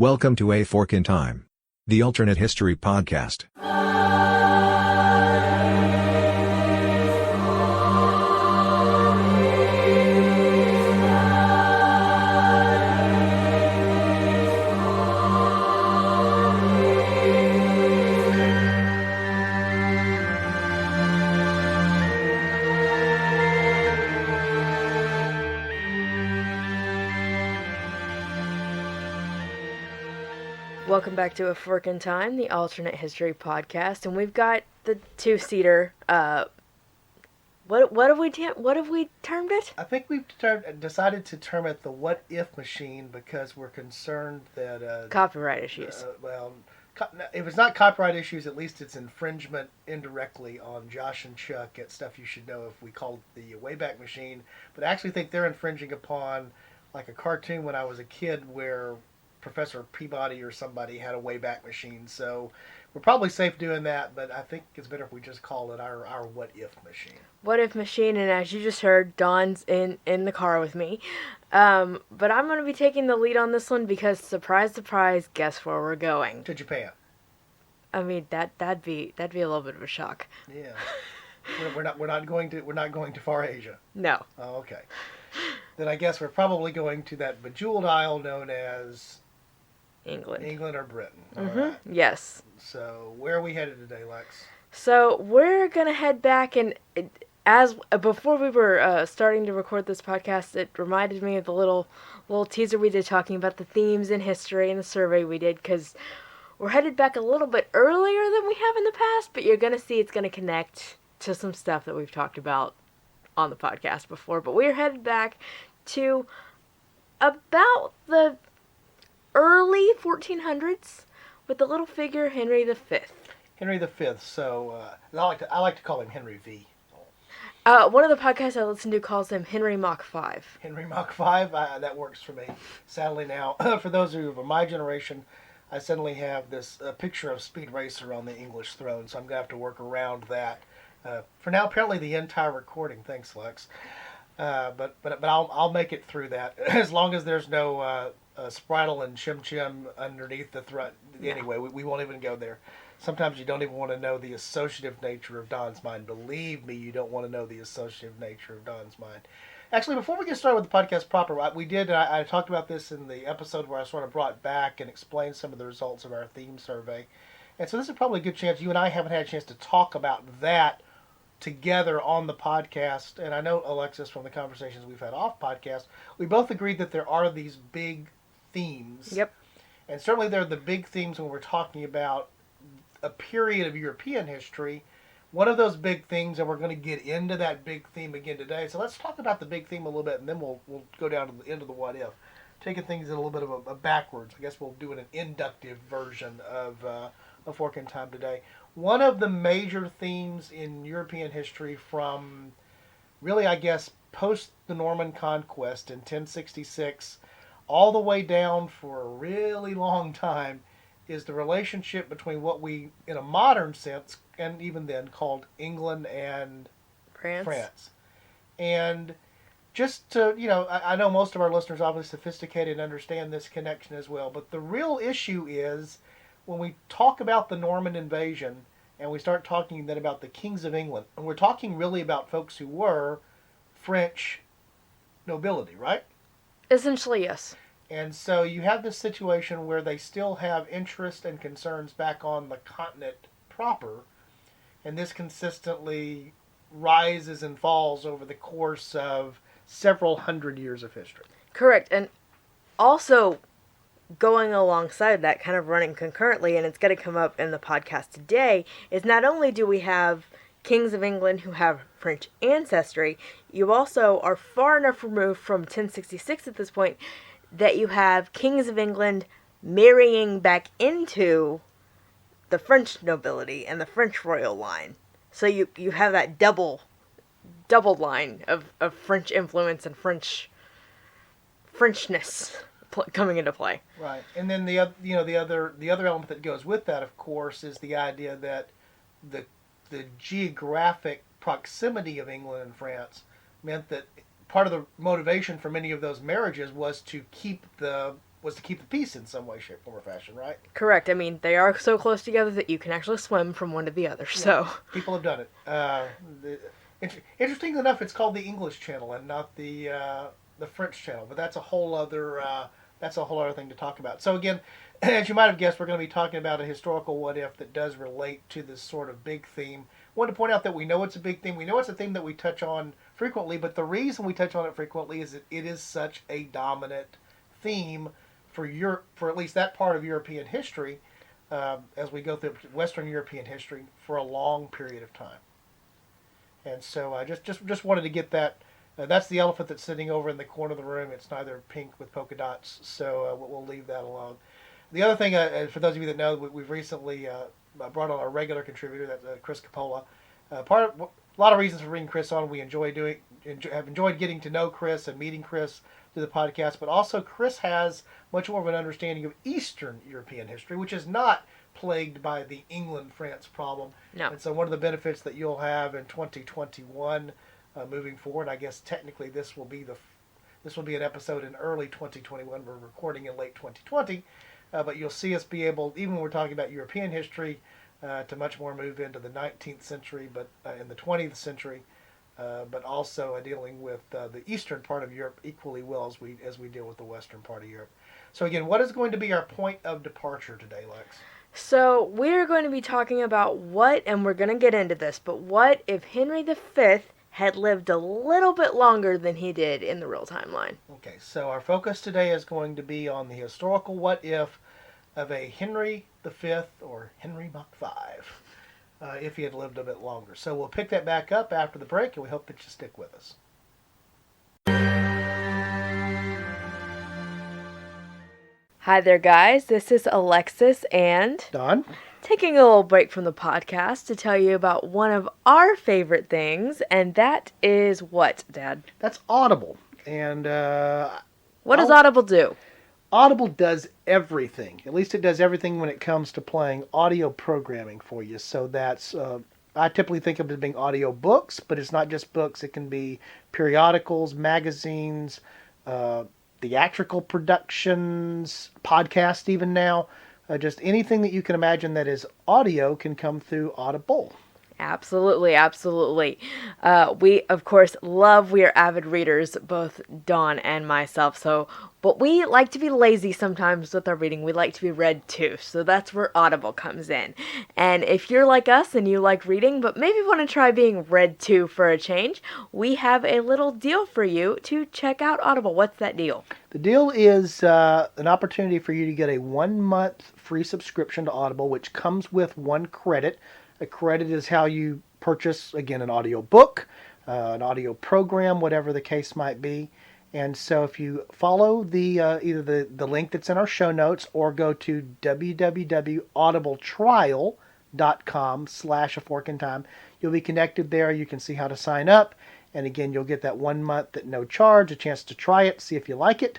Welcome to A Fork in Time, the alternate history podcast. Welcome back to A Fork in Time, the alternate history podcast, and we've got the two-seater. What have we termed it? I think we've decided to term it the "What If" machine because we're concerned that Copyright issues. If it's not copyright issues, at least it's infringement indirectly on Josh and Chuck at Stuff You Should Know if we called it the Wayback Machine. But I actually think they're infringing upon like a cartoon when I was a kid where Professor Peabody or somebody had a Wayback Machine. So we're probably safe doing that, but I think it's better if we just call it our What If Machine. What If Machine, and as you just heard, Dawn's in the car with me. But I'm going to be taking the lead on this one because, surprise, surprise, guess where we're going? To Japan. I mean, that'd be a little bit of a shock. Yeah. we're not going to Far Asia. No. Oh, okay. Then I guess we're probably going to that bejeweled isle known as England or Britain. Mm-hmm. Right. Yes. So where are we headed today, Lex? So we're gonna head back, and before we were starting to record this podcast, it reminded me of the little teaser we did talking about the themes in history and the survey we did, because we're headed back a little bit earlier than we have in the past, but you're gonna see it's gonna connect to some stuff that we've talked about on the podcast before. But we're headed back to about the early 1400s with the little figure Henry V. Henry V. So I like to call him Henry V. One of the podcasts I listen to calls him Henry Mach 5. Henry Mach 5. That works for me. Sadly now, for those of you of my generation, I suddenly have this picture of Speed Racer on the English throne, so I'm going to have to work around that. For now, apparently the entire recording. Thanks, Lex. But I'll make it through that as long as there's no Spritle and Chim Chim underneath the threat. Anyway, we won't even go there. Sometimes you don't even want to know the associative nature of Don's mind. Believe me, you don't want to know the associative nature of Don's mind. Actually, before we get started with the podcast proper, I talked about this in the episode where I sort of brought back and explained some of the results of our theme survey. And so this is probably a good chance. You and I haven't had a chance to talk about that together on the podcast. And I know, Alexis, from the conversations we've had off podcast, we both agreed that there are these big themes. Yep. And certainly they're the big themes when we're talking about a period of European history. One of those big themes, and we're going to get into that big theme again today. So let's talk about the big theme a little bit, and then we'll go down to the end of the what if. Taking things in a little bit of a backwards. I guess we'll do an inductive version of A Fork in Time today. One of the major themes in European history from really, I guess, post the Norman Conquest in 1066 all the way down for a really long time is the relationship between what we, in a modern sense, and even then, called England and France. And just to, I know most of our listeners are obviously sophisticated and understand this connection as well, but the real issue is when we talk about the Norman invasion and we start talking then about the kings of England, and we're talking really about folks who were French nobility, right? Essentially, yes. And so you have this situation where they still have interest and concerns back on the continent proper, and this consistently rises and falls over the course of several hundred years of history. Correct. And also going alongside that, kind of running concurrently, and it's going to come up in the podcast today, is not only do we have kings of England who have French ancestry, you also are far enough removed from 1066 at this point that you have kings of England marrying back into the French nobility and the French royal line. So you have that double line of French influence and Frenchness coming into play. Right, and then the other element that goes with that, of course, is the idea that the geographic proximity of England and France meant that part of the motivation for many of those marriages was to keep the was to keep the peace in some way, shape, form, or fashion, right? Correct. I mean, they are so close together that you can actually swim from one to the other. So People have done it. Interesting enough, it's called the English Channel and not the French Channel, but that's a whole other thing to talk about. So again, as you might have guessed, we're going to be talking about a historical what if that does relate to this sort of big theme. I want to point out that we know it's a big theme. We know it's a theme that we touch on frequently, but the reason we touch on it frequently is that it is such a dominant theme for at least that part of European history, as we go through Western European history for a long period of time. And so I just wanted to get that. That's the elephant that's sitting over in the corner of the room. It's neither pink with polka dots, so we'll leave that alone. The other thing, for those of you that know, we've recently brought on our regular contributor, that's Chris Coppola. A lot of reasons for bringing Chris on. We have enjoyed getting to know Chris and meeting Chris through the podcast, but also Chris has much more of an understanding of Eastern European history, which is not plagued by the England-France problem. no. And so one of the benefits that you'll have in 2021 moving forward, I guess technically this will be an episode in early 2021. We're recording in late 2020, but you'll see us be able, even when we're talking about European history, to much more move into the 19th century, but in the 20th century, but also dealing with the eastern part of Europe equally well as we deal with the western part of Europe. So again, what is going to be our point of departure today, Lex? So we're going to be talking about and we're going to get into this, but what if Henry V had lived a little bit longer than he did in the real timeline? Okay, so our focus today is going to be on the historical what if of a Henry V or Henry Mach 5, if he had lived a bit longer. So we'll pick that back up after the break, and we hope that you stick with us. Hi there, guys. This is Alexis and Don? taking a little break from the podcast to tell you about one of our favorite things, and that is what, Dad? That's Audible. And what does Audible do? Audible does everything. At least it does everything when it comes to playing audio programming for you. So that's, I typically think of it as being audio books, but it's not just books. It can be periodicals, magazines, theatrical productions, podcasts even now. Just anything that you can imagine that is audio can come through Audible. Absolutely, absolutely. We, of course, we are avid readers, both Dawn and myself, but we like to be lazy sometimes with our reading. We like to be read too, so that's where Audible comes in. And if you're like us and you like reading, but maybe want to try being read too for a change, we have a little deal for you to check out Audible. What's that deal? The deal is an opportunity for you to get a 1-month free subscription to Audible, which comes with 1 credit. A credit is how you purchase, again, an audio book, an audio program, whatever the case might be. And so if you follow either the link that's in our show notes or go to www.audibletrial.com/aforkintime, you'll be connected there. You can see how to sign up. And again, you'll get that 1 month at no charge, a chance to try it, see if you like it.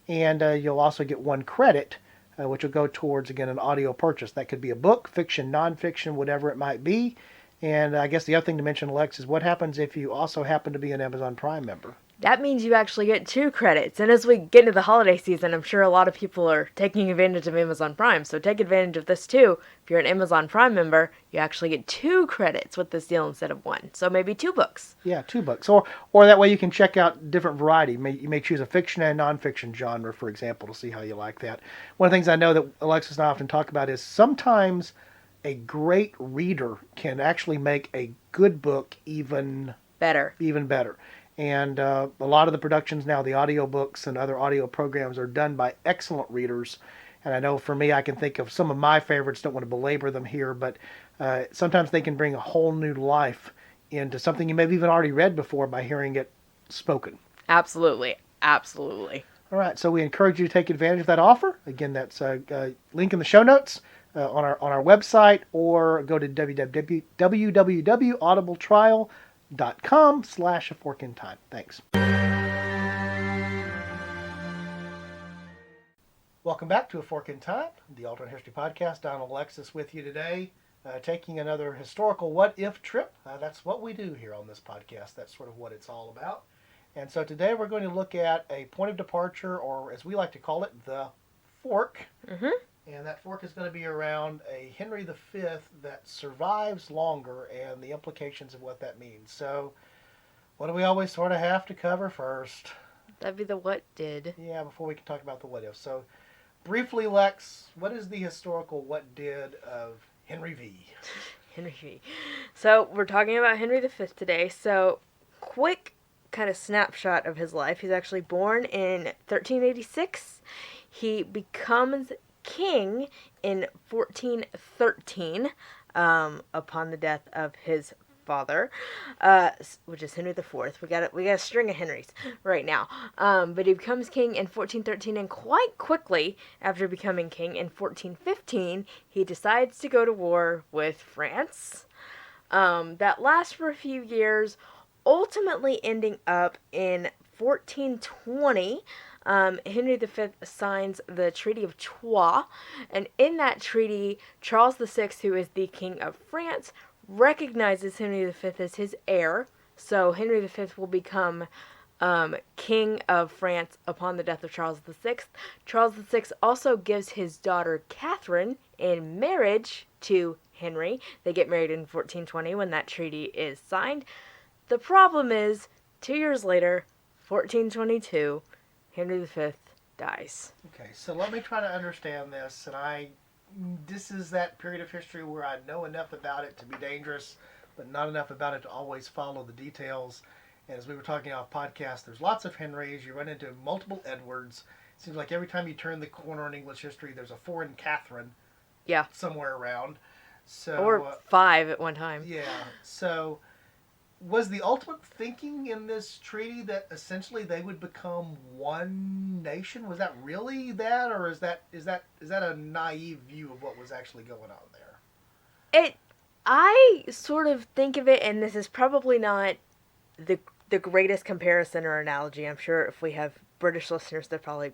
And you'll also get 1 credit, which will go towards, again, an audio purchase. That could be a book, fiction, nonfiction, whatever it might be. And I guess the other thing to mention, Lex, is what happens if you also happen to be an Amazon Prime member? That means you actually get 2 credits. And as we get into the holiday season, I'm sure a lot of people are taking advantage of Amazon Prime. So take advantage of this too. If you're an Amazon Prime member, you actually get 2 credits with this deal instead of 1. So maybe 2 books. Yeah, 2 books. Or that way you can check out different variety. You may choose a fiction and nonfiction genre, for example, to see how you like that. One of the things I know that Alexis and I often talk about is sometimes a great reader can actually make a good book even better. And a lot of the productions now, the audiobooks and other audio programs, are done by excellent readers. And I know for me, I can think of some of my favorites, don't want to belabor them here, but sometimes they can bring a whole new life into something you may have even already read before by hearing it spoken. Absolutely. Absolutely. All right, so we encourage you to take advantage of that offer. Again, that's a link in the show notes on our website, or go to www.audibletrial.com/aforkintime. Thanks. Welcome back to A Fork in Time, the Alternate History Podcast. Don Alexis with you today, taking another historical what-if trip. That's what we do here on this podcast. That's sort of what it's all about. And so today we're going to look at a point of departure, or as we like to call it, the fork. Mm-hmm. And that fork is going to be around a Henry V that survives longer and the implications of what that means. So, what do we always sort of have to cover first? That'd be the what did. Yeah, before we can talk about the what if. So, briefly, Lex, what is the historical what did of Henry V? Henry V. So we're talking about Henry V today. So quick kind of snapshot of his life. He's actually born in 1386. He becomes king in 1413 upon the death of his father, which is Henry IV. We got a string of Henrys right now. But he becomes king in 1413, and quite quickly after becoming king in 1415, he decides to go to war with France. That lasts for a few years, ultimately ending up in 1420. Henry V signs the Treaty of Troyes, and in that treaty, Charles VI, who is the King of France, recognizes Henry V as his heir. So Henry V will become King of France upon the death of Charles VI. Charles VI also gives his daughter Catherine in marriage to Henry. They get married in 1420 when that treaty is signed. The problem is, 2 years later, 1422, Henry V dies. Okay, so let me try to understand this, this is that period of history where I know enough about it to be dangerous, but not enough about it to always follow the details. And as we were talking off podcast, there's lots of Henrys. You run into multiple Edwards. It seems like every time you turn the corner in English history, there's a foreign Catherine. Yeah. Somewhere around. So, or 5 at one time. Yeah. So, was the ultimate thinking in this treaty that essentially they would become one nation? Was that really that, or is that a naive view of what was actually going on there? I sort of think of it, and this is probably not the greatest comparison or analogy. I'm sure if we have British listeners, they're probably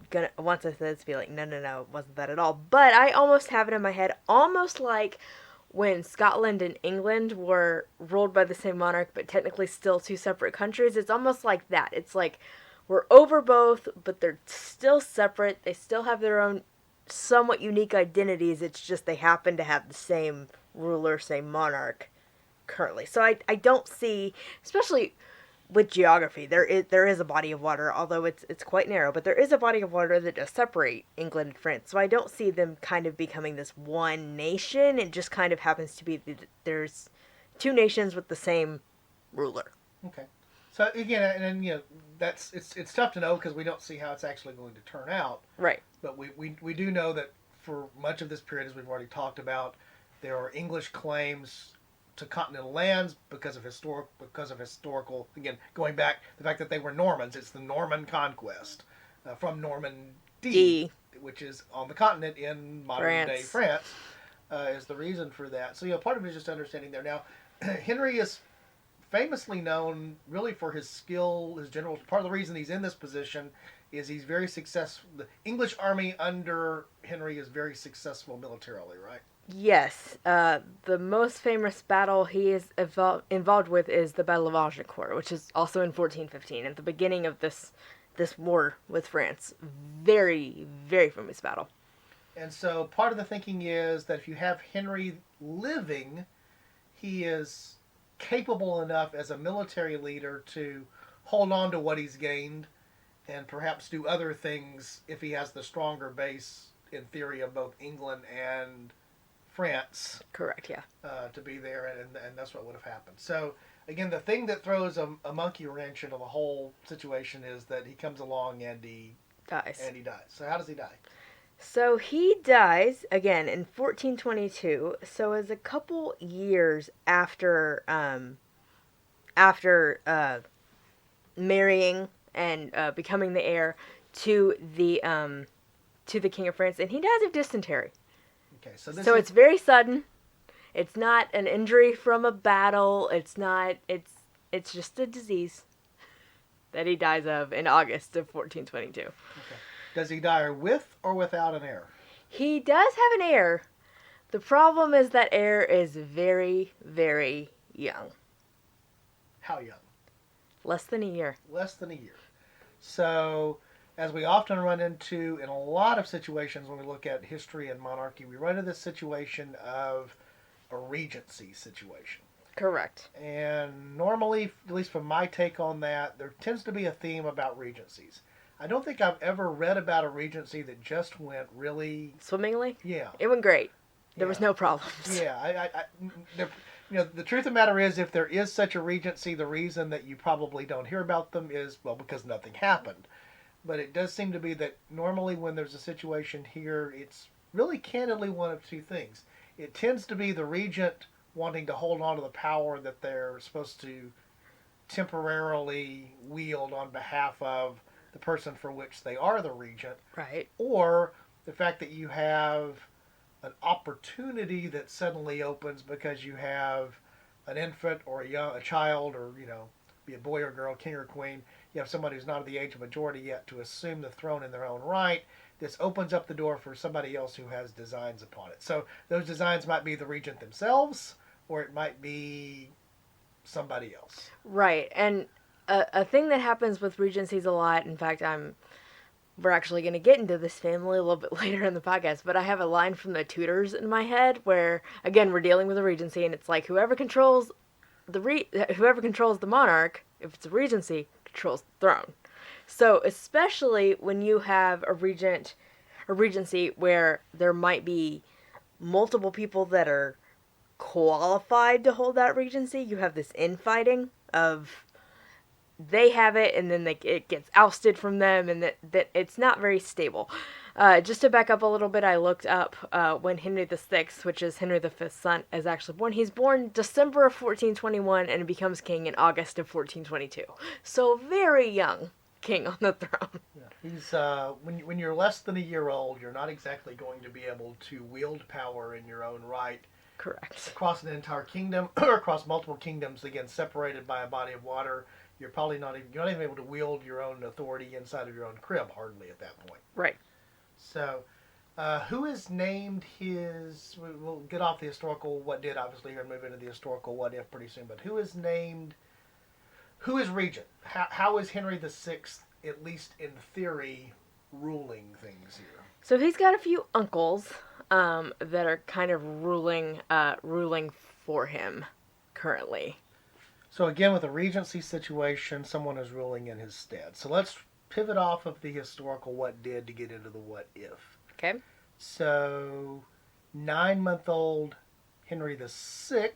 gonna, once I said this, be like, no, it wasn't that at all. But I almost have it in my head, almost like when Scotland and England were ruled by the same monarch, but technically still two separate countries. It's almost like that. It's like we're over both, but they're still separate. They still have their own somewhat unique identities. It's just they happen to have the same ruler, same monarch currently. So I don't see, especially with geography, there is a body of water, although it's quite narrow, but there is a body of water that does separate England and France. So I don't see them kind of becoming this one nation. It just kind of happens to be that there's two nations with the same ruler. Okay. So again, and that's it's tough to know because we don't see how it's actually going to turn out. Right. But we do know that for much of this period, as we've already talked about, there are English claims to continental lands because of historical, again, going back the fact that they were Normans. It's the Norman conquest from Normandy, which is on the continent in modern day France, is the reason for that. So part of it is just understanding there. Now, Henry is famously known really for his skill, his general. Part of the reason he's in this position is he's very successful. The English army under Henry is very successful militarily, right? Yes, the most famous battle he is involved with is the Battle of Agincourt, which is also in 1415, at the beginning of this war with France. Very, very famous battle. And so part of the thinking is that if you have Henry living, he is capable enough as a military leader to hold on to what he's gained and perhaps do other things if he has the stronger base, in theory, of both England and France. Correct, yeah. To be there, and that's what would have happened. So, again, the thing that throws a monkey wrench into the whole situation is that he comes along and he dies. So how does he die? So he dies, again, in 1422, so as a couple years after marrying and becoming the heir to the King of France, and he dies of dysentery. Okay, so it's very sudden. It's not an injury from a battle. It's just a disease that he dies of in August of 1422. Okay. Does he die with or without an heir? He does have an heir. The problem is that heir is very, very young. How young? Less than a year. Less than a year. So as we often run into in a lot of situations when we look at history and monarchy, we run into this situation of a regency situation. Correct. And normally, at least from my take on that, there tends to be a theme about regencies. I don't think I've ever read about a regency that just went really, Swimmingly? yeah, It went great. There yeah, was no problems. yeah. There, the truth of the matter is, if there is such a regency, the reason that you probably don't hear about them is, well, because nothing happened. But it does seem to be that normally when there's a situation here, it's really candidly one of two things. It tends to be the regent wanting to hold on to the power that they're supposed to temporarily wield on behalf of the person for which they are the regent, Right. or the fact that you have an opportunity that suddenly opens because you have an infant or a child, or be a boy or girl, king or queen. You have somebody who's not of the age of majority yet to assume the throne in their own right. This opens up the door for somebody else who has designs upon it. So those designs might be the regent themselves, or it might be somebody else. Right. And a thing that happens with regencies a lot, in fact, we're actually going to get into this family a little bit later in the podcast, but I have a line from the Tudors in my head where, again, we're dealing with a regency, and it's like whoever controls the monarch, if it's a regency, controls the throne. So especially when you have a regency where there might be multiple people that are qualified to hold that regency, you have this infighting of they have it and then it gets ousted from them, and that it's not very stable. Just to back up a little bit, I looked up when Henry VI, which is Henry V's son, is actually born. He's born December of 1421 and becomes king in August of 1422. So very young king on the throne. Yeah. He's when you're less than a year old, you're not exactly going to be able to wield power in your own right. Correct. Across an entire kingdom or across multiple kingdoms, again separated by a body of water. You're not even able to wield your own authority inside of your own crib, hardly at that point. Right. So, who is named his? We'll get off the historical what did obviously here and move into the historical what if pretty soon. But who is named? Who is regent? How is Henry VI, at least in theory, ruling things here? So he's got a few uncles that are kind of ruling for him currently. So again, with a regency situation, someone is ruling in his stead. So let's pivot off of the historical what did to get into the what if. Okay. So 9-month-old Henry VI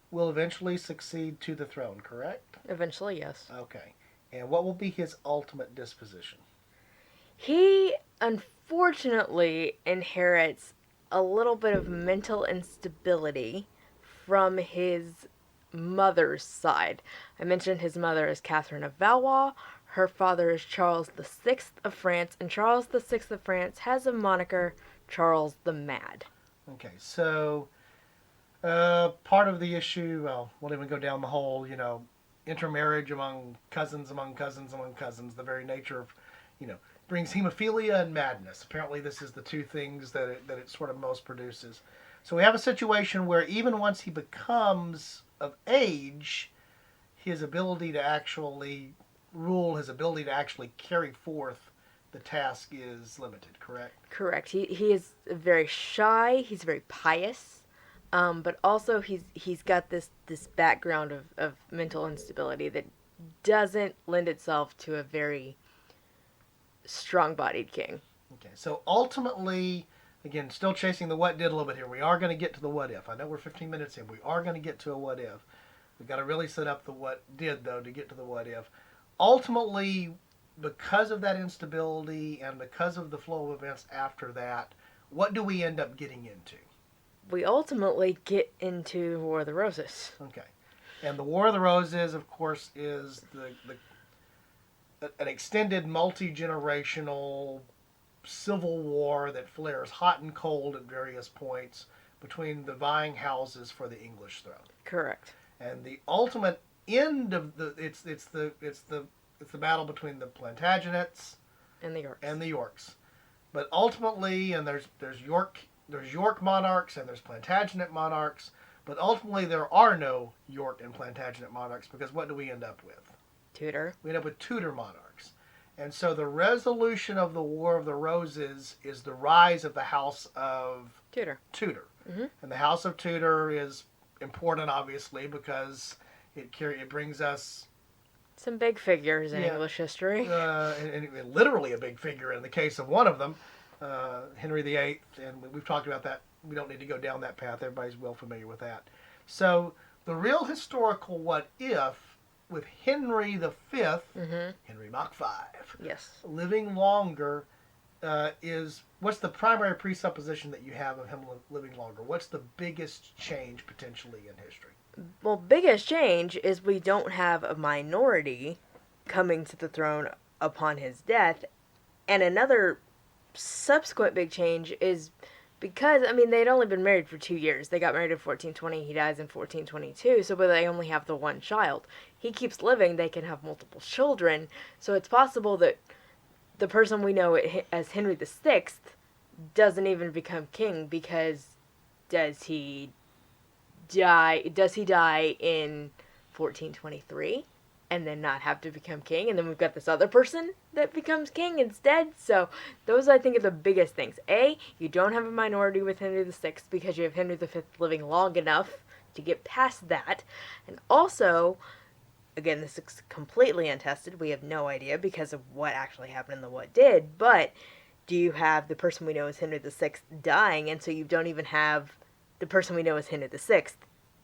will eventually succeed to the throne, correct? Eventually, yes. Okay. And what will be his ultimate disposition? He unfortunately inherits a little bit of mental instability from his mother's side. I mentioned his mother is Catherine of Valois. Her father is Charles VI of France, and Charles VI of France has a moniker, Charles the Mad. Okay, so part of the issue, well, we'll even go down the whole, intermarriage among cousins, the very nature of, brings hemophilia and madness. Apparently this is the two things that it sort of most produces. So we have a situation where even once he becomes of age, his ability to actually rule, his ability to actually carry forth the task is limited, correct? Correct. He is very shy, he's very pious, but also he's got this background of mental instability that doesn't lend itself to a very strong-bodied king. Okay, so ultimately, again, still chasing the what did a little bit here. We are going to get to the what if. I know we're 15 minutes in. We are going to get to a what if. We've got to really set up the what did, though, to get to the what if. Ultimately, because of that instability and because of the flow of events after that, what do we end up getting into? We ultimately get into War of the Roses. Okay. And the War of the Roses, of course, is an extended multi-generational civil war that flares hot and cold at various points between the vying houses for the English throne. Correct. And the ultimate end of it's the battle between the Plantagenets And the Yorks. and the Yorks. But ultimately, and there's York monarchs and there's Plantagenet monarchs, but ultimately there are no York and Plantagenet monarchs, because what do we end up with? Tudor. We end up with Tudor monarchs. And so the resolution of the War of the Roses is the rise of the House of Tudor. Mm-hmm. And the House of Tudor is important, obviously, because it brings us some big figures in English history. and literally a big figure in the case of one of them, Henry VIII, and we've talked about that. We don't need to go down that path. Everybody's well familiar with that. So the real historical what if with Henry V, Henry Mach 5, yes, living longer, is what's the primary presupposition that you have of him living longer? What's the biggest change potentially in history? Well, biggest change is we don't have a minority coming to the throne upon his death. And another subsequent big change is because, I mean, they'd only been married for 2 years. They got married in 1420, he dies in 1422, so but they only have the one child. He keeps living, they can have multiple children, so it's possible that the person we know as Henry VI doesn't even become king because does he die in 1423 and then not have to become king, and then we've got this other person that becomes king instead? So those, I think, are the biggest things. A, you don't have a minority with Henry VI because you have Henry V living long enough to get past that. And also, again, this is completely untested, we have no idea because of what actually happened and the what did, but do you have the person we know as Henry VI dying, and so you don't even have the person we know as Henry VI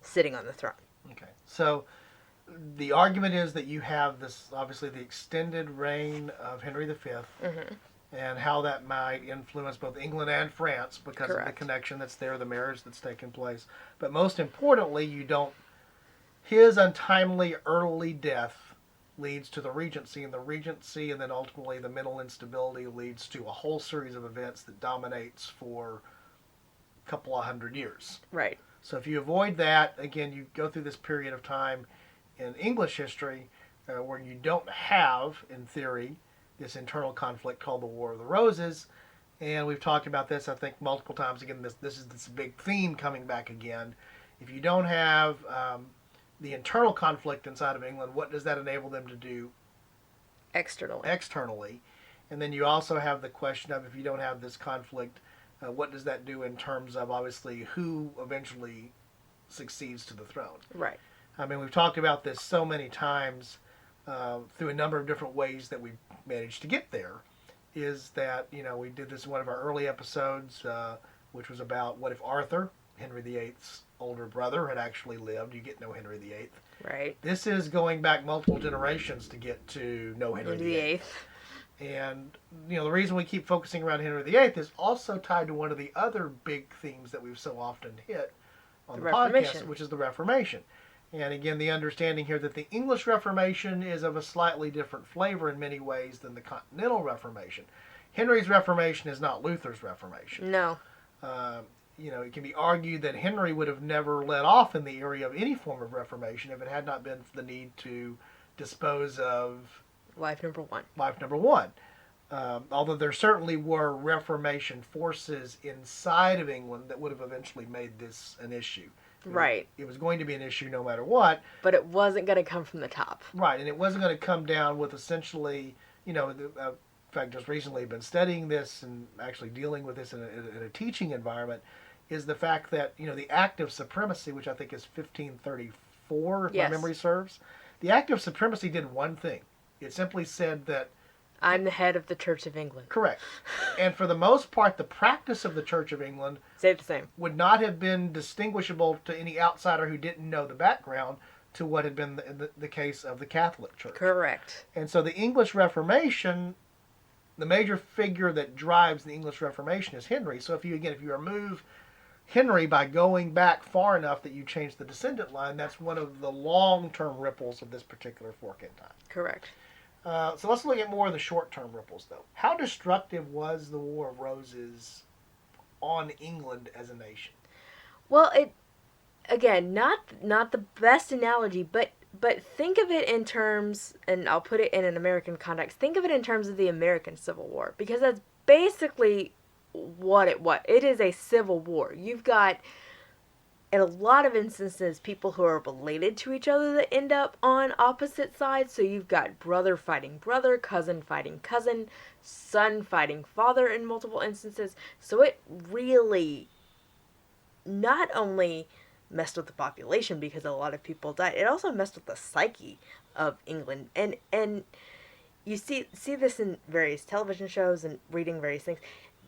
sitting on the throne? Okay, so the argument is that you have this, obviously, the extended reign of Henry V, and how that might influence both England and France because of the connection that's there, the marriage that's taken place. But most importantly, his untimely early death leads to the regency, and the regency, and then ultimately the mental instability leads to a whole series of events that dominates for a couple of 100 years. Right. So if you avoid that, again, you go through this period of time in English history where you don't have, in theory, this internal conflict called the War of the Roses. And we've talked about this, I think, multiple times. Again, this is this big theme coming back again. If you don't have the internal conflict inside of England, what does that enable them to do externally? And then you also have the question of, if you don't have this conflict, what does that do in terms of, obviously, who eventually succeeds to the throne? Right. I mean, we've talked about this so many times through a number of different ways that we managed to get there. Is that, we did this in one of our early episodes, which was about what if Arthur, Henry VIII's older brother, had actually lived. You get no Henry VIII. Right. This is going back multiple generations to get to no Henry VIII. And, the reason we keep focusing around Henry VIII is also tied to one of the other big themes that we've so often hit on the podcast, which is the Reformation. And again, the understanding here that the English Reformation is of a slightly different flavor in many ways than the Continental Reformation. Henry's Reformation is not Luther's Reformation. No. It can be argued that Henry would have never let off in the area of any form of Reformation if it had not been for the need to dispose of wife number one. Although there certainly were Reformation forces inside of England that would have eventually made this an issue. Right. It was going to be an issue no matter what. But it wasn't going to come from the top. Right, and it wasn't going to come down with essentially, in fact, just recently been studying this and actually dealing with this in a teaching environment, is the fact that, the Act of Supremacy, which I think is 1534, if my memory serves, the Act of Supremacy did one thing. It simply said that I'm the head of the Church of England. Correct. And for the most part, the practice of the Church of England stayed the same. Would not have been distinguishable to any outsider who didn't know the background to what had been the case of the Catholic Church. Correct. And so the English Reformation, the major figure that drives the English Reformation is Henry. So if you remove Henry by going back far enough that you change the descendant line, that's one of the long-term ripples of this particular fork in time. Correct. So let's look at more of the short-term ripples, though. How destructive was the War of Roses on England as a nation? Well, again, not the best analogy, but think of it in terms, and I'll put it in an American context. Think of it in terms of the American Civil War, because that's basically what it was. It is a civil war. You've got in a lot of instances, people who are related to each other that end up on opposite sides. So you've got brother fighting brother, cousin fighting cousin, son fighting father in multiple instances. So it really not only messed with the population because a lot of people died, it also messed with the psyche of England. And you see this in various television shows and reading various things.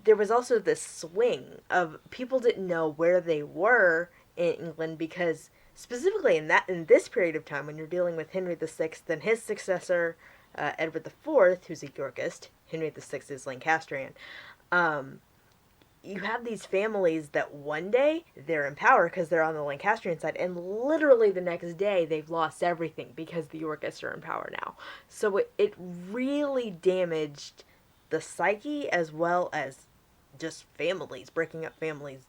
There was also this swing of people didn't know where they were in England because specifically in this period of time when you're dealing with Henry VI and his successor Edward IV, who's a Yorkist. Henry VI is Lancastrian. Um, you have these families that one day they're in power because they're on the Lancastrian side, and literally the next day they've lost everything because the Yorkists are in power now. So it really damaged the psyche as well as just families, breaking up families,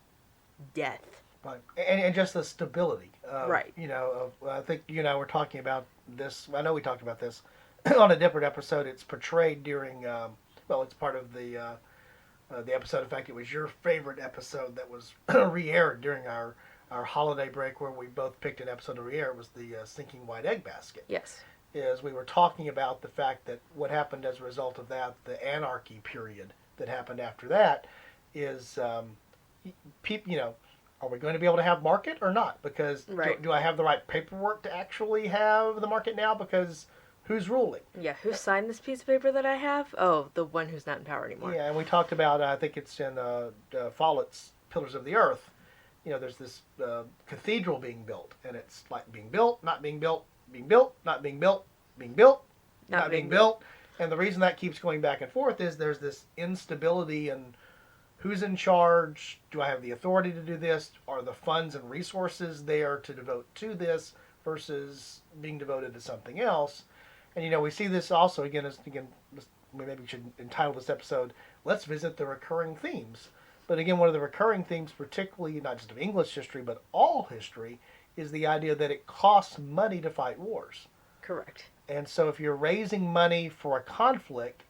death. Right. And just the stability. Right. I think you and I were talking about this. I know we talked about this on a different episode. It's portrayed during, it's part of the episode. In fact, it was your favorite episode that was re-aired during our holiday break where we both picked an episode to re-air. It was the Sinking White Egg Basket. Yes. Is we were talking about the fact that what happened as a result of that, the anarchy period that happened after that, is people, are we going to be able to have market or not? Because right. do I have the right paperwork to actually have the market now? Because who's ruling? Yeah, who signed this piece of paper that I have? Oh, the one who's not in power anymore. Yeah, and we talked about, I think it's in Follett's Pillars of the Earth. There's this cathedral being built, and it's like being built, not being built, being built, not being built, being built, not being built. And the reason that keeps going back and forth is there's this instability in who's in charge. Do I have the authority to do this? Are the funds and resources there to devote to this versus being devoted to something else? And we see this also we maybe we should entitle this episode, Let's Visit the Recurring Themes. But again, one of the recurring themes, particularly not just of English history, but all history, is the idea that it costs money to fight wars. Correct. And so if you're raising money for a conflict,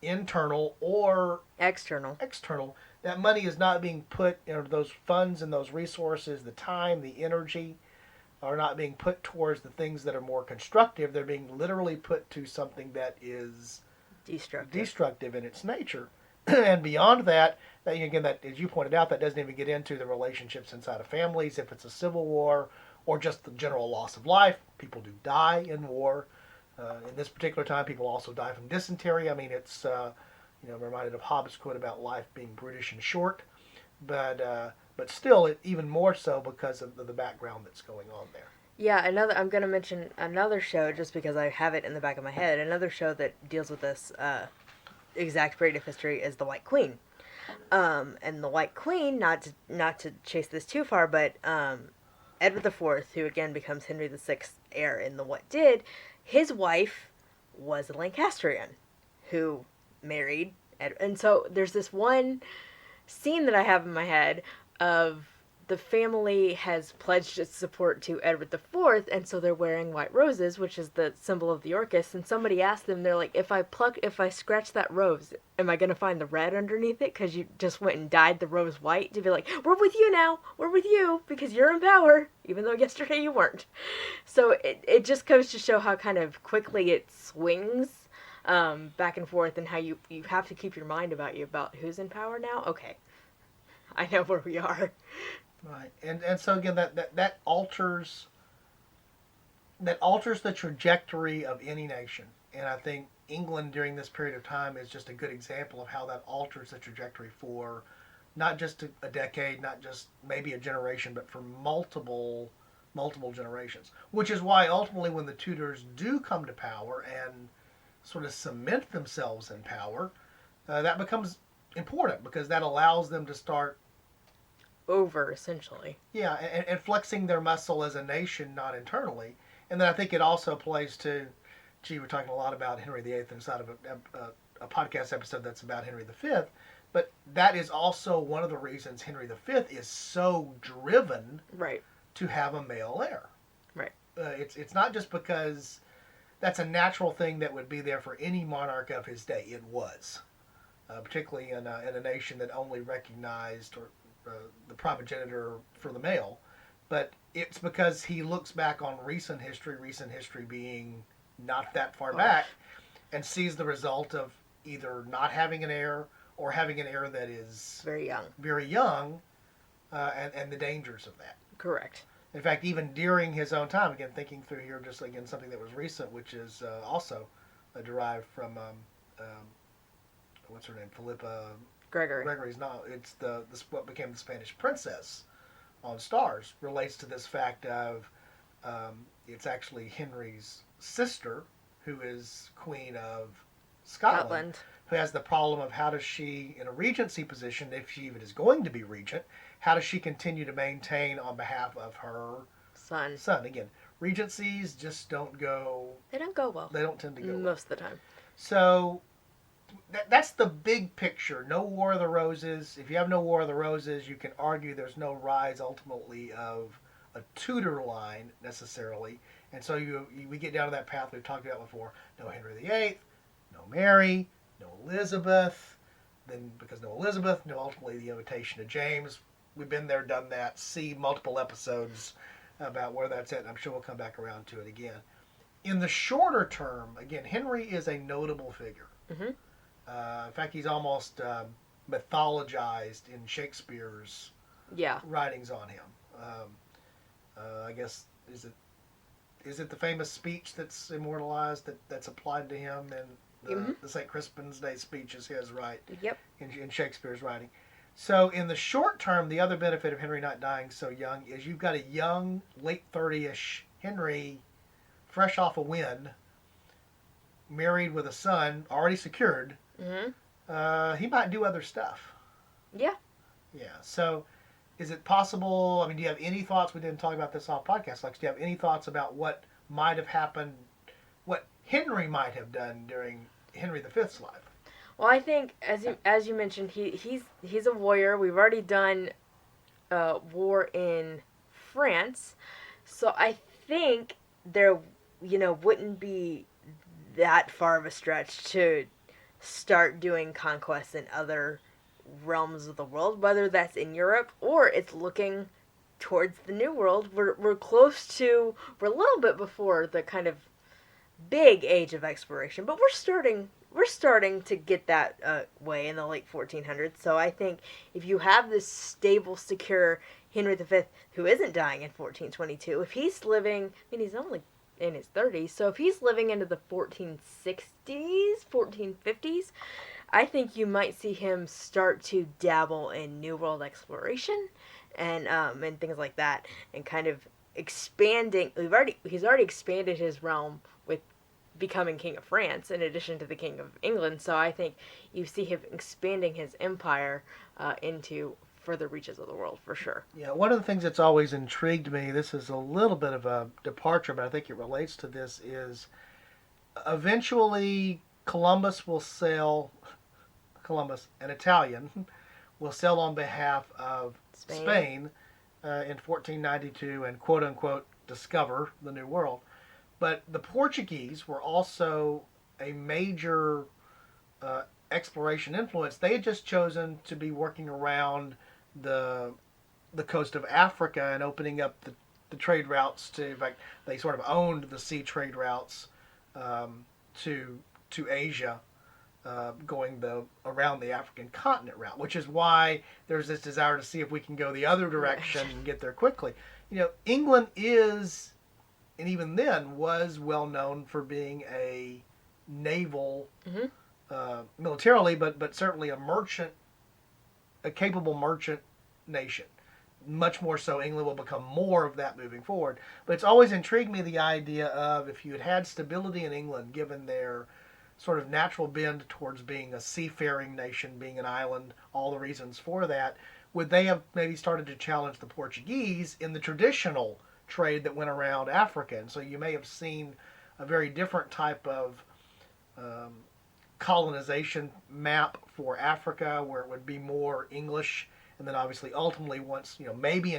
internal or external, that money is not being put, those funds and those resources, the time, the energy, are not being put towards the things that are more constructive. They're being literally put to something that is destructive in its nature. And beyond that, again, that, as you pointed out, that doesn't even get into the relationships inside of families. If it's a civil war or just the general loss of life, people do die in war. In this particular time, people also die from dysentery. I mean, it's, I'm reminded of Hobbes' quote about life being brutish and short. But still, even more so because of the background that's going on there. Yeah, I'm going to mention another show just because I have it in the back of my head. Another show that deals with this exact period of history is The White Queen. And The White Queen, not to chase this too far, but Edward IV, who again becomes Henry VI's heir in the What Did, his wife was a Lancastrian who married Edward. And so there's this one scene that I have in my head of the family has pledged its support to Edward IV, and so they're wearing white roses, which is the symbol of the Yorkists, and somebody asked them, they're like, if I scratch that rose, am I going to find the red underneath it? Because you just went and dyed the rose white to be like, we're with you now, we're with you, because you're in power, even though yesterday you weren't. So it just goes to show how kind of quickly it swings back and forth, and how you have to keep your mind about who's in power now. Okay, I know where we are. Right, and so again, that alters the trajectory of any nation, and I think England during this period of time is just a good example of how that alters the trajectory for not just a decade, not just maybe a generation, but for multiple generations. Which is why ultimately, when the Tudors do come to power and sort of cement themselves in power, that becomes important because that allows them to start over, essentially. Yeah, and flexing their muscle as a nation, not internally. And then I think it also plays to, we're talking a lot about Henry VIII inside of a podcast episode that's about Henry V, but that is also one of the reasons Henry V is so driven to have a male heir. Right. It's not just because that's a natural thing that would be there for any monarch of his day. It was. Particularly in a nation that only recognized or the primogenitor for the male, but it's because he looks back on recent history being not that far back, and sees the result of either not having an heir or having an heir that is very young, and the dangers of that. Correct. In fact, even during his own time, again, thinking through here, just again, something that was recent, which is also derived from, what's her name? Philippa Gregory's novel. It's what became the Spanish princess on Stars, relates to this fact of it's actually Henry's sister, who is Queen of Scotland, who has the problem of how does she, in a regency position, if she even is going to be regent, how does she continue to maintain on behalf of her son? Again, regencies just don't go... They don't go well. They don't tend to go most of the time. So that's the big picture. No War of the Roses. If you have no War of the Roses, you can argue there's no rise ultimately of a Tudor line necessarily. And so we get down to that path we've talked about before. No Henry VIII, no Mary, no Elizabeth. Then because no Elizabeth, no ultimately the invitation to James. We've been there, done that. See multiple episodes about where that's at. And I'm sure we'll come back around to it again. In the shorter term, again, Henry is a notable figure. In fact, he's almost mythologized in Shakespeare's writings on him. I guess is it the famous speech that's immortalized that's applied to him, and the St. Crispin's Day speech is his, right? Yep. In Shakespeare's writing. So in the short term, the other benefit of Henry not dying so young is you've got a young, late 30-ish Henry, fresh off a win, married with a son, already secured. He might do other stuff. Yeah. Yeah. So is it possible, I mean, do you have any thoughts, we didn't talk about this off podcast, Lex, do you have any thoughts about what might have happened, what Henry might have done during Henry V's life? Well, I think, as you mentioned, he's a warrior. We've already done war in France, so I think there, wouldn't be that far of a stretch to start doing conquests in other realms of the world, whether that's in Europe or it's looking towards the New World. We're a little bit before the kind of big age of exploration, but we're starting to get that way in the late 1400s. So I think if you have this stable, secure Henry V, who isn't dying in 1422, if he's living, I mean, he's only in his 30s, so if he's living into the 1460s, 1450s, I think you might see him start to dabble in New World exploration and things like that, and kind of expanding. He's already expanded his realm with becoming King of France in addition to the King of England. So I think you see him expanding his empire into further reaches of the world for sure. Yeah, one of the things that's always intrigued me, this is a little bit of a departure, but I think it relates to this, is eventually Columbus, an Italian, will sail on behalf of Spain in 1492 and quote-unquote discover the New World. But the Portuguese were also a major exploration influence. They had just chosen to be working around the coast of Africa and opening up the trade routes to, in fact, they sort of owned the sea trade routes to Asia, going around the African continent route, which is why there's this desire to see if we can go the other direction and get there quickly. England is, and even then was well known for being a naval, militarily, but certainly a capable merchant nation. Much more so, England will become more of that moving forward. But it's always intrigued me the idea of, if you had stability in England, given their sort of natural bend towards being a seafaring nation, being an island, all the reasons for that, would they have maybe started to challenge the Portuguese in the traditional trade that went around Africa? And so you may have seen a very different type of colonization map for Africa, where it would be more English, and then obviously ultimately once, maybe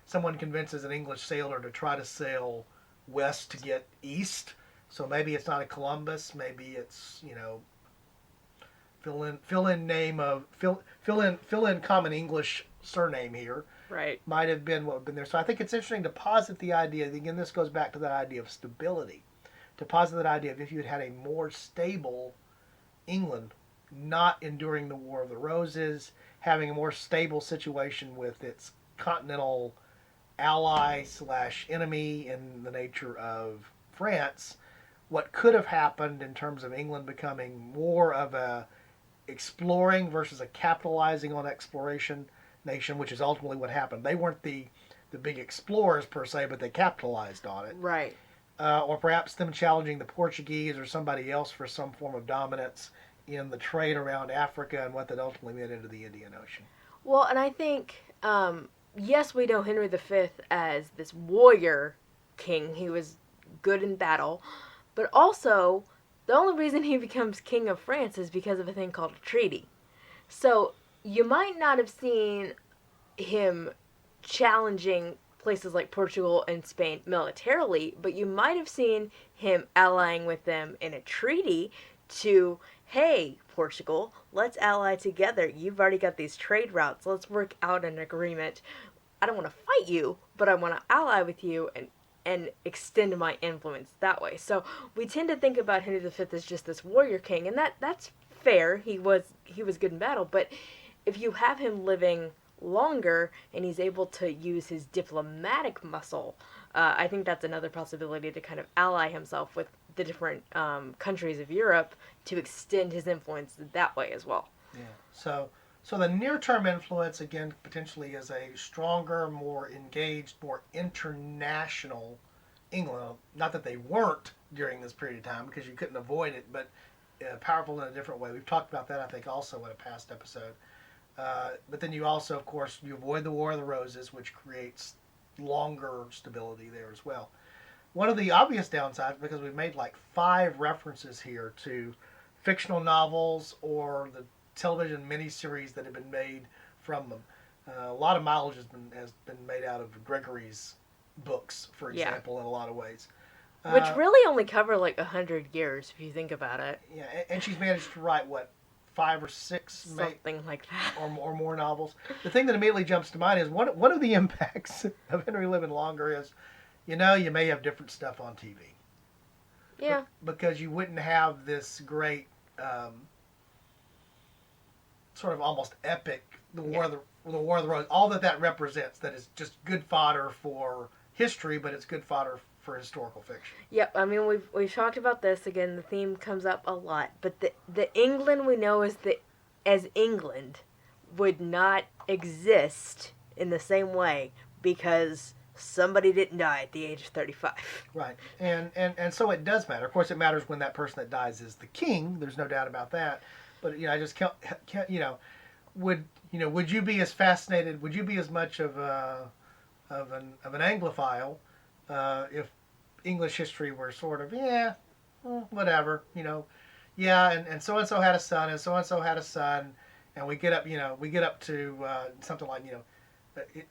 someone convinces an English sailor to try to sail west to get east. So maybe it's not a Columbus, maybe it's, fill in common English surname here, Right. might have been what would have been there. So I think it's interesting to posit the idea. Again, this goes back to that idea of stability. To posit that idea of if you had had a more stable England, not enduring the War of the Roses, having a more stable situation with its continental ally slash enemy in the nature of France, what could have happened in terms of England becoming more of a exploring versus a capitalizing on exploration nation, which is ultimately what happened. They weren't the big explorers per se, but they capitalized on it. Right. Or perhaps them challenging the Portuguese or somebody else for some form of dominance in the trade around Africa and what that ultimately meant into the Indian Ocean. Well, and I think, yes, we know Henry V as this warrior king. He was good in battle. But also, the only reason he becomes king of France is because of a thing called a treaty. So, you might not have seen him challenging places like Portugal and Spain militarily, but you might have seen him allying with them in a treaty to, hey, Portugal, let's ally together. You've already got these trade routes. Let's work out an agreement. I don't want to fight you, but I want to ally with you and extend my influence that way. So we tend to think about Henry V as just this warrior king, and that's fair. He was good in battle, but if you have him living longer and he's able to use his diplomatic muscle, I think that's another possibility to kind of ally himself with the different countries of Europe to extend his influence that way as well. Yeah. So the near-term influence, again, potentially is a stronger, more engaged, more international England. Not that they weren't during this period of time, because you couldn't avoid it, but powerful in a different way. We've talked about that, I think, also in a past episode. But then you also, of course, you avoid the War of the Roses, which creates longer stability there as well. One of the obvious downsides, because we've made like 5 references here to fictional novels or the television miniseries that have been made from them. A lot of mileage has been made out of Gregory's books, for example, in a lot of ways. Which really only cover like 100 years, if you think about it. Yeah, and she's managed to write, what, 5 or 6? Something like that. Or more novels. The thing that immediately jumps to mind is one of the impacts of Henry living longer is, you may have different stuff on TV. Yeah. Because you wouldn't have this great sort of almost epic, the War of the Roses, all that represents, that is just good fodder for history, but it's good fodder for historical fiction. Yep, I mean we've talked about this again. The theme comes up a lot, but the England we know as England would not exist in the same way because somebody didn't die at the age of 35. Right, and so it does matter. Of course, it matters when that person that dies is the king. There's no doubt about that. But I just can't would you be as fascinated? Would you be as much of an Anglophile if English history were sort of whatever, and so had a son, and so had a son, and we get up to something like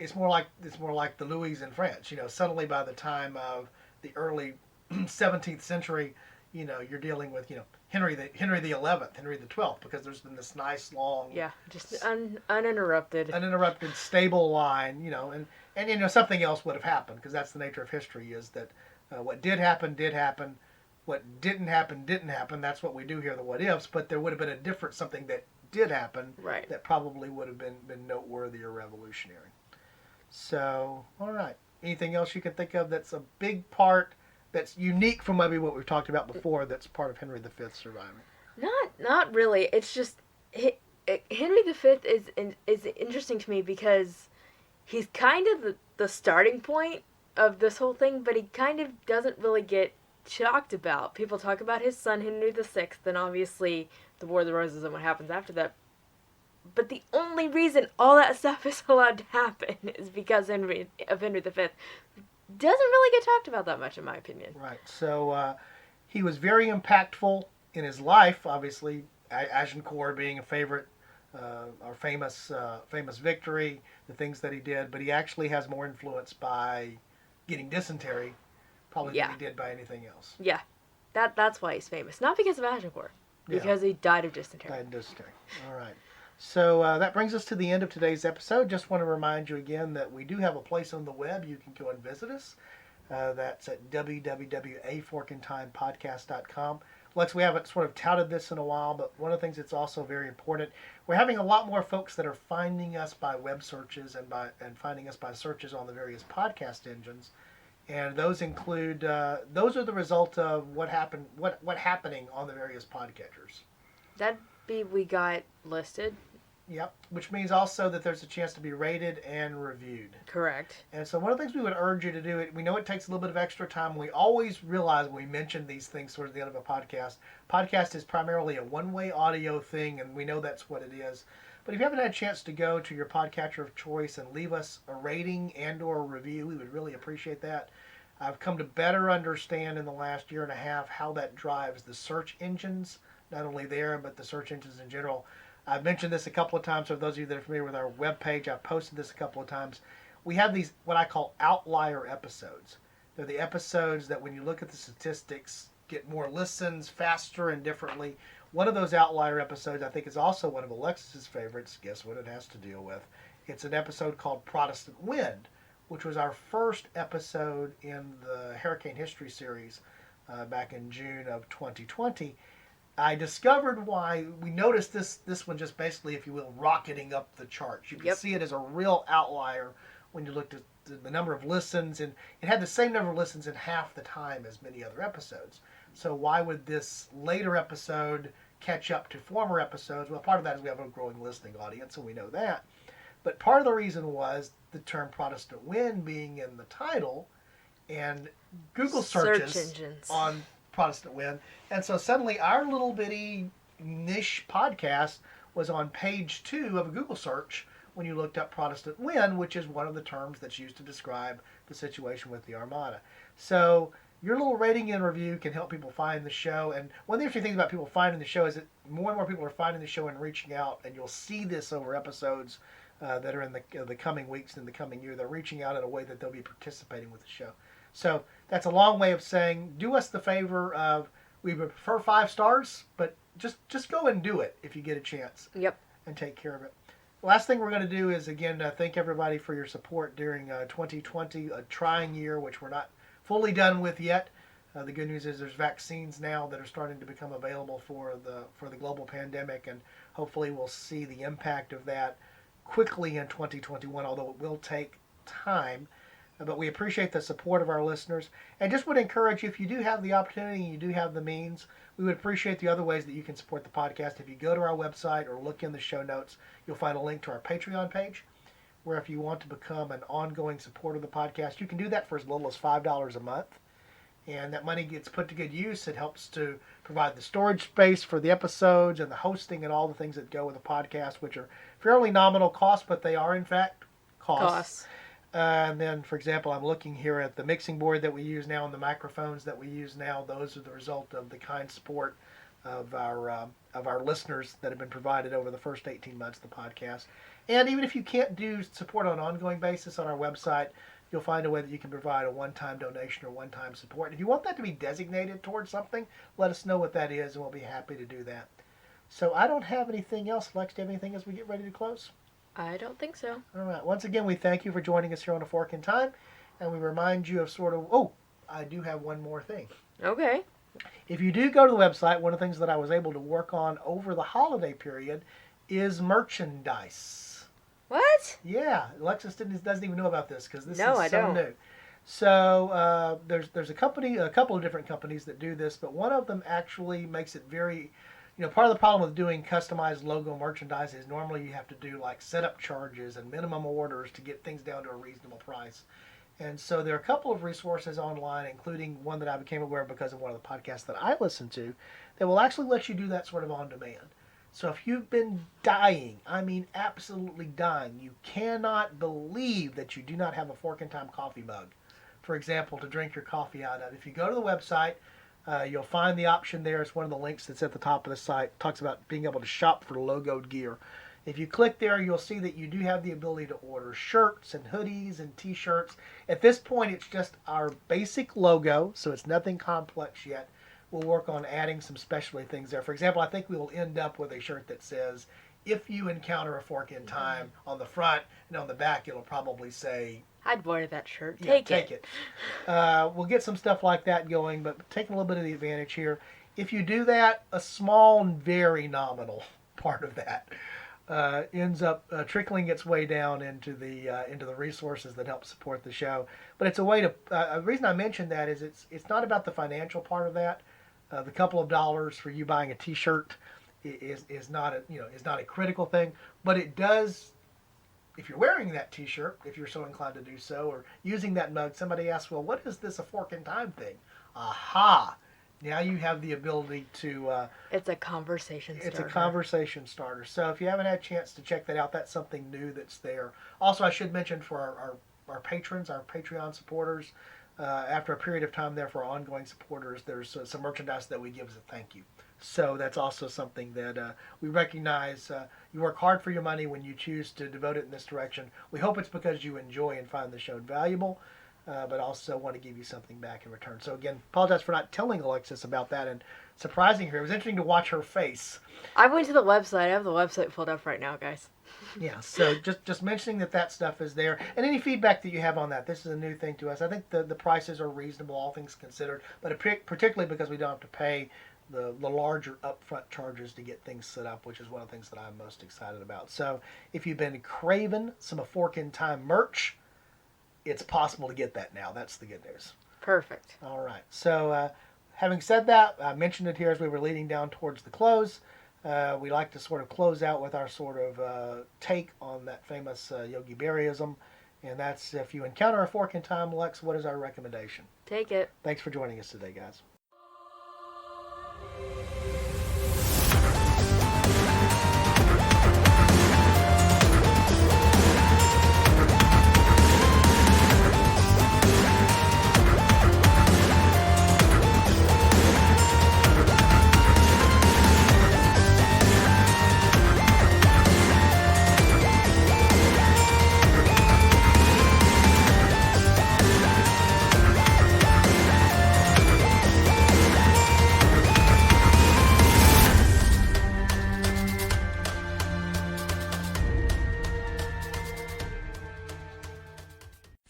it's more like the Louis in France. Suddenly by the time of the early 17th century, you're dealing with Henry the 11th, Henry the 12th, because there's been this nice long just uninterrupted stable line, and something else would have happened, because that's the nature of history, is that what did happen, what didn't happen. That's what we do here, the what ifs. But there would have been a different something that did happen, right, that probably would have been noteworthy or revolutionary. So, all right. Anything else you can think of that's a big part, that's unique from maybe what we've talked about before, that's part of Henry V's surviving? Not really. It's just Henry V is interesting to me because he's kind of the starting point of this whole thing, but he kind of doesn't really get talked about. People talk about his son Henry VI, and obviously the War of the Roses and what happens after that. But the only reason all that stuff is allowed to happen is because Henry V doesn't really get talked about that much, in my opinion. Right. So he was very impactful in his life, obviously, Agincourt being a favorite, or famous victory, the things that he did. But he actually has more influence by getting dysentery, probably than he did by anything else. Yeah. That's why he's famous. Not because of Agincourt. Because he died of dysentery. All right. So that brings us to the end of today's episode. Just want to remind you again that we do have a place on the web you can go and visit us. That's at www.aforkintimepodcast.com. Lex, we haven't sort of touted this in a while, but one of the things that's also very important, we're having a lot more folks that are finding us by web searches and finding us by searches on the various podcast engines, and those include those are the result of what happening on the various podcatchers. That'd be we got listed. Yep, which means also that there's a chance to be rated and reviewed. Correct. And so one of the things we would urge you to do, we know it takes a little bit of extra time. We always realize when we mention these things towards the end of a podcast. Podcast is primarily a one-way audio thing, and we know that's what it is. But if you haven't had a chance to go to your podcatcher of choice and leave us a rating and or a review, we would really appreciate that. I've come to better understand in the last year and a half how that drives the search engines, not only there, but the search engines in general. I've mentioned this a couple of times. For those of you that are familiar with our webpage, I've posted this a couple of times. We have these, what I call outlier episodes. They're the episodes that when you look at the statistics, get more listens faster and differently. One of those outlier episodes I think is also one of Alexis's favorites. Guess what it has to deal with? It's an episode called Protestant Wind, which was our first episode in the Hurricane History series back in June of 2020. I discovered why we noticed this one just basically, if you will, rocketing up the charts. You can see it as a real outlier when you looked at the number of listens, and it had the same number of listens in half the time as many other episodes. So why would this later episode catch up to former episodes? Well, part of that is we have a growing listening audience, and we know that. But part of the reason was the term Protestant Wind being in the title, and Google searches on Protestant Wind. And so suddenly our little bitty niche podcast was on page 2 of a Google search when you looked up Protestant Wind, which is one of the terms that's used to describe the situation with the Armada. So your little rating and review can help people find the show. And one of the interesting things about people finding the show is that more and more people are finding the show and reaching out. And you'll see this over episodes that are in the coming weeks and the coming year. They're reaching out in a way that they'll be participating with the show. So that's a long way of saying, do us the favor of, we would prefer 5 stars, but just go and do it if you get a chance. Yep. And take care of it. Last thing we're going to do is, again, thank everybody for your support during 2020, a trying year, which we're not fully done with yet. The good news is there's vaccines now that are starting to become available for the global pandemic, and hopefully we'll see the impact of that quickly in 2021, although it will take time. But we appreciate the support of our listeners, and just would encourage you, if you do have the opportunity and you do have the means, we would appreciate the other ways that you can support the podcast. If you go to our website or look in the show notes, you'll find a link to our Patreon page, where if you want to become an ongoing supporter of the podcast, you can do that for as little as $5 a month. And that money gets put to good use. It helps to provide the storage space for the episodes and the hosting and all the things that go with the podcast, which are fairly nominal costs, but they are in fact costs. And then, for example, I'm looking here at the mixing board that we use now and the microphones that we use now. Those are the result of the kind support of our listeners that have been provided over the first 18 months of the podcast. And even if you can't do support on an ongoing basis on our website, you'll find a way that you can provide a one-time donation or one-time support. If you want that to be designated towards something, let us know what that is, and we'll be happy to do that. So I don't have anything else. Lex, do you have anything as we get ready to close? I don't think so. All right. Once again, we thank you for joining us here on A Fork in Time, and we remind you of I do have one more thing. Okay. If you do go to the website, one of the things that I was able to work on over the holiday period is merchandise. What? Yeah, Alexis doesn't even know about this because this No, is I so don't. new. So there's a couple of different companies that do this, but one of them actually makes it very. Part of the problem with doing customized logo merchandise is normally you have to do like setup charges and minimum orders to get things down to a reasonable price. And so there are a couple of resources online, including one that I became aware of because of one of the podcasts that I listen to, that will actually let you do that sort of on demand. So if you've been dying, I mean absolutely dying, you cannot believe that you do not have a Fork in Time coffee mug, for example, to drink your coffee out of. If you go to the website, you'll find the option there. It's one of the links that's at the top of the site. It talks about being able to shop for logoed gear. If you click there, you'll see that you do have the ability to order shirts and hoodies and t-shirts. At this point, it's just our basic logo, so it's nothing complex yet. We'll work on adding some specialty things there. For example, I think we will end up with a shirt that says, if you encounter a fork in time, on the front and on the back, it'll probably say, I'd wear that shirt. yeah, Take it. We'll get some stuff like that going, but taking a little bit of the advantage here. If you do that, a small and very nominal part of that ends up trickling its way down into the resources that help support the show. But it's a way to. The reason I mentioned that is it's not about the financial part of that. The couple of dollars for you buying a T-shirt is not a critical thing, but it does. If you're wearing that T-shirt, if you're so inclined to do so, or using that mug, somebody asks, well, what is this a fork in time thing? Aha! Now you have the ability to... it's a conversation starter. It's a conversation starter. So if you haven't had a chance to check that out, that's something new that's there. Also, I should mention for our patrons, our Patreon supporters, after a period of time there for our ongoing supporters, there's some merchandise that we give as a thank you. So that's also something that we recognize. You work hard for your money when you choose to devote it in this direction. We hope it's because you enjoy and find the show valuable, but also want to give you something back in return. So again, apologize for not telling Alexis about that and surprising her. It was interesting to watch her face. I went to the website. I have the website pulled up right now, guys. Yeah, so just mentioning that stuff is there. And any feedback that you have on that, this is a new thing to us. I think the prices are reasonable, all things considered, but particularly because we don't have to pay the larger upfront charges to get things set up, which is one of the things that I'm most excited about. So if you've been craving some A Fork in Time merch, it's possible to get that now. That's the good news. Perfect. All right. So having said that, I mentioned it here as we were leading down towards the close. We like to sort of close out with our sort of take on that famous Yogi Berraism. And that's, if you encounter a fork in time, Lex, what is our recommendation? Take it. Thanks for joining us today, guys.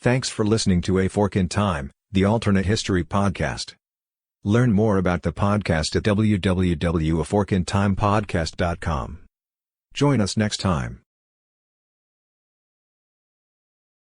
Thanks for listening to A Fork in Time, the alternate history podcast. Learn more about the podcast at www.aforkintimepodcast.com. Join us next time.